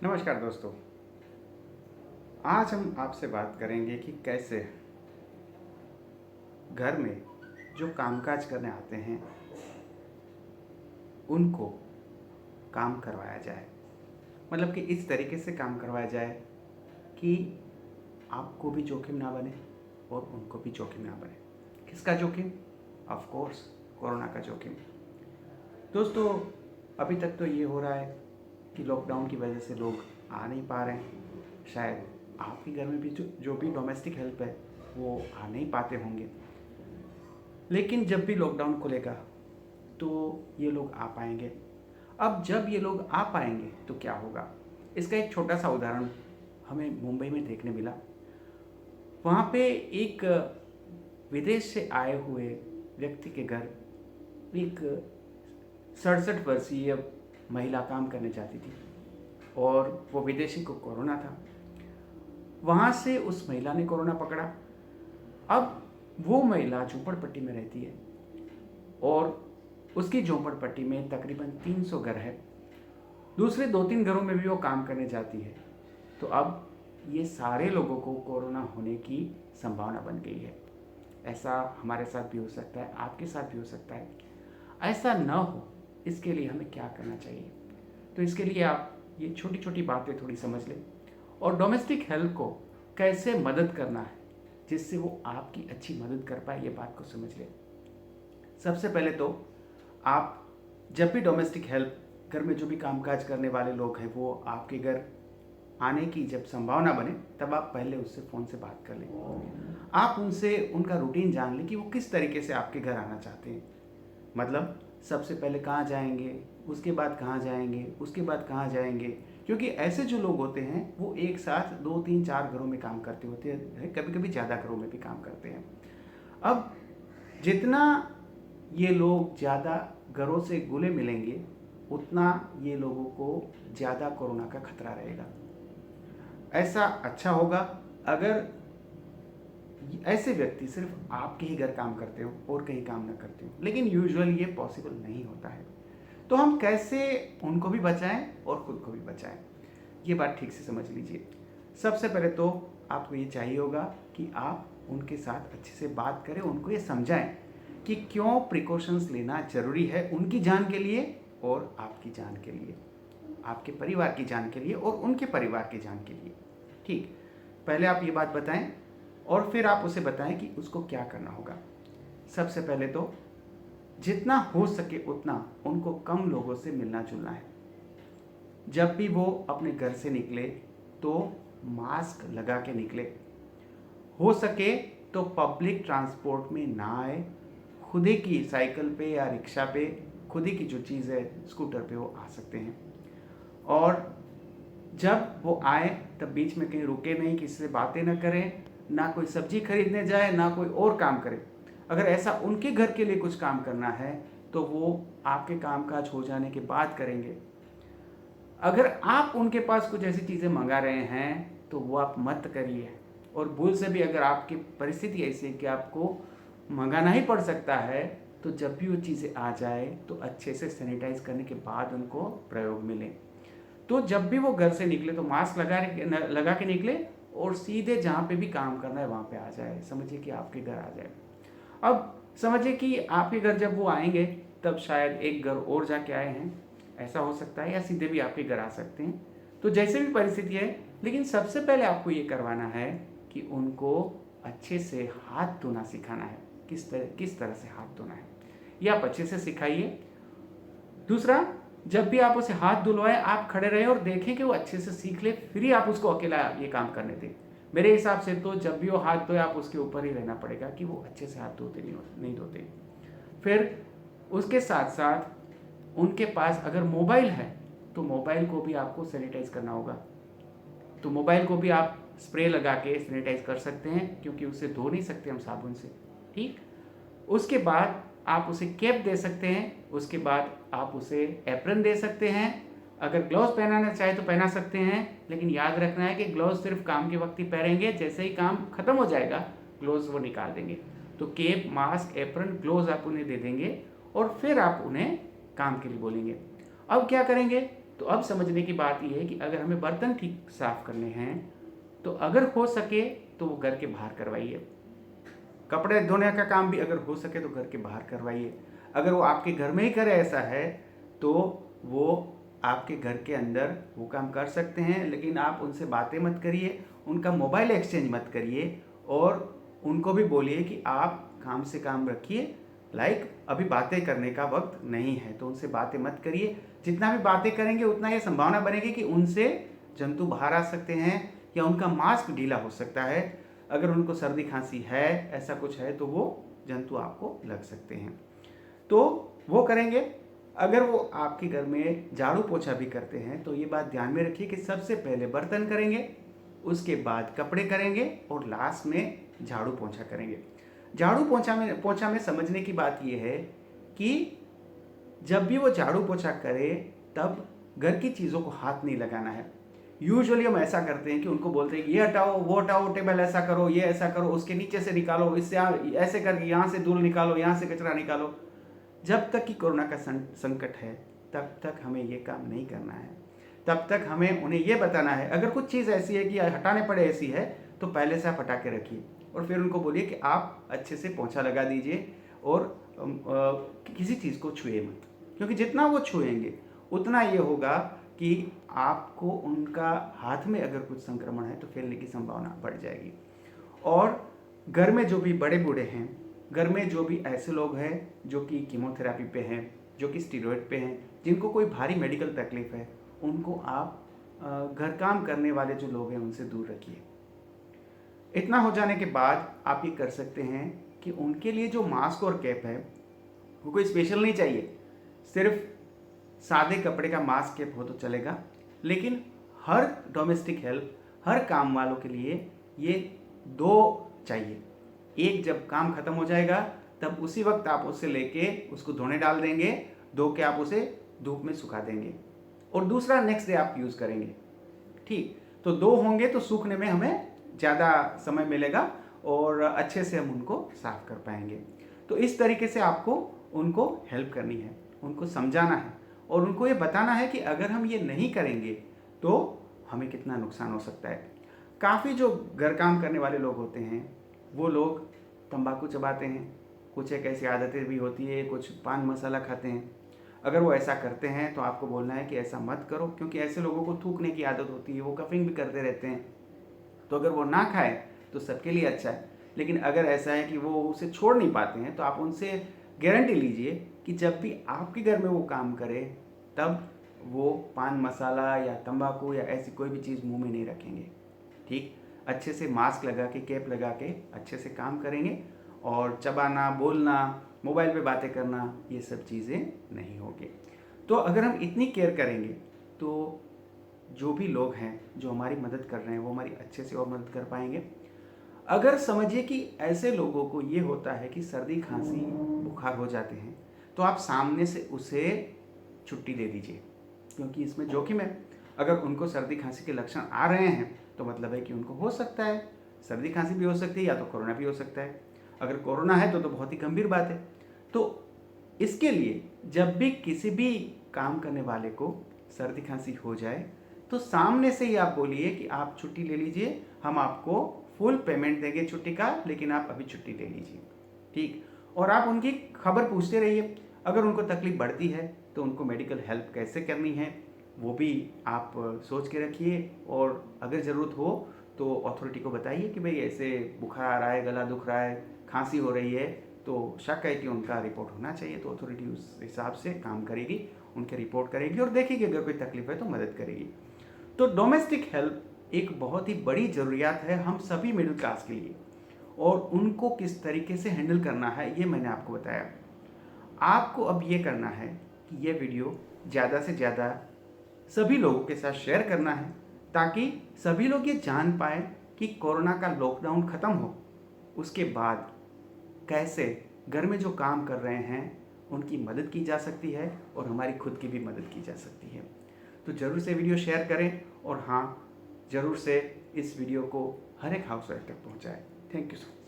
नमस्कार दोस्तों। आज हम आपसे बात करेंगे कि कैसे घर में जो कामकाज करने आते हैं उनको काम करवाया जाए। मतलब कि इस तरीके से काम करवाया जाए कि आपको भी जोखिम ना बने और उनको भी जोखिम ना बने। किसका जोखिम? ऑफ कोर्स कोरोना का जोखिम। दोस्तों, अभी तक तो ये हो रहा है कि लॉकडाउन की वजह से लोग आ नहीं पा रहे हैं। शायद आपके घर में भी जो भी डोमेस्टिक हेल्प है वो आ नहीं पाते होंगे। लेकिन जब भी लॉकडाउन खुलेगा तो ये लोग आ पाएंगे। अब जब ये लोग आ पाएंगे तो क्या होगा, इसका एक छोटा सा उदाहरण हमें मुंबई में देखने मिला। वहाँ पे एक विदेश से आए हुए व्यक्ति के घर एक 67 वर्षीय महिला काम करने जाती थी और वो विदेशी को कोरोना था। वहाँ से उस महिला ने कोरोना पकड़ा। अब वो महिला झोपड़पट्टी में रहती है और उसकी झोपड़पट्टी में तकरीबन 300 घर है। दूसरे 2-3 घरों में भी वो काम करने जाती है। तो अब ये सारे लोगों को कोरोना होने की संभावना बन गई है। ऐसा हमारे साथ भी हो सकता है, आपके साथ भी हो सकता है। ऐसा न हो इसके लिए हमें क्या करना चाहिए? तो इसके लिए आप ये छोटी छोटी बातें थोड़ी समझ लें और डोमेस्टिक हेल्प को कैसे मदद करना है जिससे वो आपकी अच्छी मदद कर पाए, ये बात को समझ लें। सबसे पहले तो आप जब भी डोमेस्टिक हेल्प, घर में जो भी कामकाज करने वाले लोग हैं वो आपके घर आने की जब संभावना बने तब आप पहले उससे फ़ोन से बात कर लें। आप उनसे उनका रूटीन जान लें कि वो किस तरीके से आपके घर आना चाहते हैं। मतलब सबसे पहले कहाँ जाएंगे, उसके बाद कहाँ जाएंगे, उसके बाद कहाँ जाएंगे। क्योंकि ऐसे जो लोग होते हैं वो एक साथ 2-3-4 घरों में काम करते होते हैं, कभी कभी ज़्यादा घरों में भी काम करते हैं। अब जितना ये लोग ज़्यादा घरों से घुले मिलेंगे उतना ये लोगों को ज़्यादा कोरोना का खतरा रहेगा। ऐसा अच्छा होगा अगर ऐसे व्यक्ति सिर्फ आपके ही घर काम करते हो और कहीं काम ना करते हो, लेकिन यूजुअली ये पॉसिबल नहीं होता है। तो हम कैसे उनको भी बचाएं और खुद को भी बचाएं, ये बात ठीक से समझ लीजिए। सबसे पहले तो आपको ये चाहिए होगा कि आप उनके साथ अच्छे से बात करें, उनको ये समझाएं कि क्यों प्रिकॉशंस लेना ज़रूरी है उनकी जान के लिए और आपकी जान के लिए, आपके परिवार की जान के लिए और उनके परिवार की जान के लिए। ठीक, पहले आप ये बात बताएं और फिर आप उसे बताएं कि उसको क्या करना होगा। सबसे पहले तो जितना हो सके उतना उनको कम लोगों से मिलना जुलना है। जब भी वो अपने घर से निकले तो मास्क लगा के निकले। हो सके तो पब्लिक ट्रांसपोर्ट में ना आए, खुद ही की साइकिल पे या रिक्शा पे, खुद ही की जो चीज़ है स्कूटर पे वो आ सकते हैं। और जब वो आए तब बीच में कहीं रुके नहीं, किसी से बातें ना करें, ना कोई सब्जी खरीदने जाए, ना कोई और काम करे। अगर ऐसा उनके घर के लिए कुछ काम करना है तो वो आपके कामकाज हो जाने के बाद करेंगे। अगर आप उनके पास कुछ ऐसी चीज़ें मंगा रहे हैं तो वो आप मत करिए। और भूल से भी अगर आपकी परिस्थिति ऐसी है कि आपको मंगाना ही पड़ सकता है तो जब भी वो चीज़ें आ जाए तो अच्छे से सैनिटाइज करने के बाद उनको प्रयोग मिले। तो जब भी वो घर से निकले तो मास्क लगा के निकले और सीधे जहाँ पे भी काम करना है वहाँ पे आ जाए। समझिए कि आपके घर आ जाए। अब समझिए कि आपके घर जब वो आएंगे तब शायद एक घर और जाके आए हैं, ऐसा हो सकता है, या सीधे भी आपके घर आ सकते हैं। तो जैसे भी परिस्थिति है, लेकिन सबसे पहले आपको ये करवाना है कि उनको अच्छे से हाथ धोना सिखाना है। किस तरह से हाथ धोना है ये आप अच्छे से सिखाइए। दूसरा, जब भी आप उसे हाथ धुलवाएं आप खड़े रहें और देखें कि वो अच्छे से सीख ले, फिर ही आप उसको अकेला ये काम करने दें। मेरे हिसाब से तो जब भी वो हाथ धोए आप उसके ऊपर ही रहना पड़ेगा कि वो अच्छे से हाथ धोते नहीं धोते। फिर उसके साथ साथ उनके पास अगर मोबाइल है तो मोबाइल को भी आपको सैनिटाइज करना होगा। तो मोबाइल को भी आप स्प्रे लगा के सैनिटाइज कर सकते हैं क्योंकि उसे धो नहीं सकते हम साबुन से। ठीक, उसके बाद आप उसे कैप दे सकते हैं, उसके बाद आप उसे एप्रन दे सकते हैं। अगर ग्लव्स पहनाना चाहे तो पहना सकते हैं, लेकिन याद रखना है कि ग्लव्स सिर्फ काम के वक्त ही पहनेंगे, जैसे ही काम खत्म हो जाएगा ग्लव्स वो निकाल देंगे। तो कैप, मास्क, एप्रन, ग्लव्स आप उन्हें दे देंगे और फिर आप उन्हें काम के लिए बोलेंगे। अब क्या करेंगे, तो अब समझने की बात यह है कि अगर हमें बर्तन ठीक साफ करने हैं तो अगर हो सके तो वो घर के बाहर करवाइए। कपड़े धोने का काम भी अगर हो सके तो घर के बाहर करवाइए। अगर वो आपके घर में ही करे ऐसा है तो वो आपके घर के अंदर वो काम कर सकते हैं, लेकिन आप उनसे बातें मत करिए, उनका मोबाइल एक्सचेंज मत करिए और उनको भी बोलिए कि आप काम से काम रखिए। अभी बातें करने का वक्त नहीं है, तो उनसे बातें मत करिए। जितना भी बातें करेंगे उतना ये संभावना बनेगी कि उनसे जंतु बाहर आ सकते हैं या उनका मास्क ढीला हो सकता है। अगर उनको सर्दी खांसी है, ऐसा कुछ है, तो वो जंतु आपको लग सकते हैं, तो वो करेंगे। अगर वो आपके घर में झाड़ू पोछा भी करते हैं तो ये बात ध्यान में रखिए कि सबसे पहले बर्तन करेंगे, उसके बाद कपड़े करेंगे और लास्ट में झाड़ू पोछा करेंगे। झाड़ू पोछा में समझने की बात ये है कि जब भी वो झाड़ू पोछा करे तब घर की चीज़ों को हाथ नहीं लगाना है। यूजुअली हम ऐसा करते हैं कि उनको बोलते हैं ये हटाओ, वो हटाओ, टेबल ऐसा करो, ये ऐसा करो, उसके नीचे से निकालो, इससे ऐसे करके यहाँ से धूल निकालो, यहाँ से कचरा निकालो। जब तक कि कोरोना का संकट है तब तक हमें ये काम नहीं करना है। तब तक हमें उन्हें ये बताना है, अगर कुछ चीज़ ऐसी है कि हटाने पड़े ऐसी है तो पहले से आप हटा के रखिए और फिर उनको बोलिए कि आप अच्छे से पोंछा लगा दीजिए और किसी चीज़ को छुए मत, क्योंकि जितना वो छुएंगे उतना ये होगा कि आपको उनका हाथ में अगर कुछ संक्रमण है तो फैलने की संभावना बढ़ जाएगी। और घर में जो भी बड़े बूढ़े हैं, घर में जो भी ऐसे लोग हैं जो कि कीमोथेरेपी पे हैं, जो कि स्टीरॉयड पे हैं, जिनको कोई भारी मेडिकल तकलीफ है, उनको आप घर काम करने वाले जो लोग हैं उनसे दूर रखिए। इतना हो जाने के बाद आप ये कर सकते हैं कि उनके लिए जो मास्क और कैप है वो कोई स्पेशल नहीं चाहिए, सिर्फ सादे कपड़े का मास्क कैप हो तो चलेगा, लेकिन हर डोमेस्टिक हेल्प, हर काम वालों के लिए ये 2 चाहिए। एक जब काम खत्म हो जाएगा तब उसी वक्त आप उसे लेके उसको धोने डाल देंगे, धो के आप उसे धूप में सुखा देंगे और दूसरा नेक्स्ट डे आप यूज़ करेंगे। ठीक, तो 2 होंगे तो सूखने में हमें ज़्यादा समय मिलेगा और अच्छे से हम उनको साफ कर पाएंगे। तो इस तरीके से आपको उनको हेल्प करनी है, उनको समझाना है और उनको ये बताना है कि अगर हम ये नहीं करेंगे तो हमें कितना नुकसान हो सकता है। काफ़ी जो घर काम करने वाले लोग होते हैं वो लोग तंबाकू चबाते हैं, कुछ एक ऐसी आदतें भी होती है, कुछ पान मसाला खाते हैं। अगर वो ऐसा करते हैं तो आपको बोलना है कि ऐसा मत करो, क्योंकि ऐसे लोगों को थूकने की आदत होती है, वो कफिंग भी करते रहते हैं। तो अगर वो ना खाए तो सबके लिए अच्छा है, लेकिन अगर ऐसा है कि वो उसे छोड़ नहीं पाते हैं तो आप उनसे गारंटी लीजिए कि जब भी आपके घर में वो काम करे तब वो पान मसाला या तंबाकू या ऐसी कोई भी चीज़ मुंह में नहीं रखेंगे। ठीक, अच्छे से मास्क लगा के, कैप लगा के अच्छे से काम करेंगे और चबाना, बोलना, मोबाइल पे बातें करना, ये सब चीज़ें नहीं होगी। तो अगर हम इतनी केयर करेंगे तो जो भी लोग हैं जो हमारी मदद कर रहे हैं वो हमारी अच्छे से और मदद कर पाएंगे। अगर समझिए कि ऐसे लोगों को ये होता है कि सर्दी खांसी बुखार हो जाते हैं तो आप सामने से उसे छुट्टी दे दीजिए, क्योंकि इसमें जोखिम है। अगर उनको सर्दी खांसी के लक्षण आ रहे हैं तो मतलब है कि उनको हो सकता है सर्दी खांसी भी हो सकती है या तो कोरोना भी हो सकता है। अगर कोरोना है तो बहुत ही गंभीर बात है। तो इसके लिए जब भी किसी भी काम करने वाले को सर्दी खांसी हो जाए तो सामने से ही आप बोलिए कि आप छुट्टी ले लीजिए, हम आपको फुल पेमेंट देंगे छुट्टी का, लेकिन आप अभी छुट्टी ले लीजिए। ठीक, और आप उनकी खबर पूछते रहिए। अगर उनको तकलीफ बढ़ती है तो उनको मेडिकल हेल्प कैसे करनी है वो भी आप सोच के रखिए, और अगर ज़रूरत हो तो अथॉरिटी को बताइए कि भाई ऐसे बुखार आ रहा है, गला दुख रहा है, खांसी हो रही है, तो शक है कि उनका रिपोर्ट होना चाहिए। तो अथॉरिटी उस हिसाब से काम करेगी, उनके रिपोर्ट करेगी और देखेगी अगर कोई तकलीफ है तो मदद करेगी। तो डोमेस्टिक हेल्प एक बहुत ही बड़ी ज़रूरियात है हम सभी मिडिल क्लास के लिए, और उनको किस तरीके से हैंडल करना है ये मैंने आपको बताया। आपको अब ये करना है कि ये वीडियो ज़्यादा से ज़्यादा सभी लोगों के साथ शेयर करना है, ताकि सभी लोग ये जान पाएँ कि कोरोना का लॉकडाउन ख़त्म हो उसके बाद कैसे घर में जो काम कर रहे हैं उनकी मदद की जा सकती है और हमारी खुद की भी मदद की जा सकती है। तो ज़रूर से वीडियो शेयर करें और हाँ, ज़रूर से इस वीडियो को हर एक हाउसवाइफ तक पहुँचाएं। Thank you so much.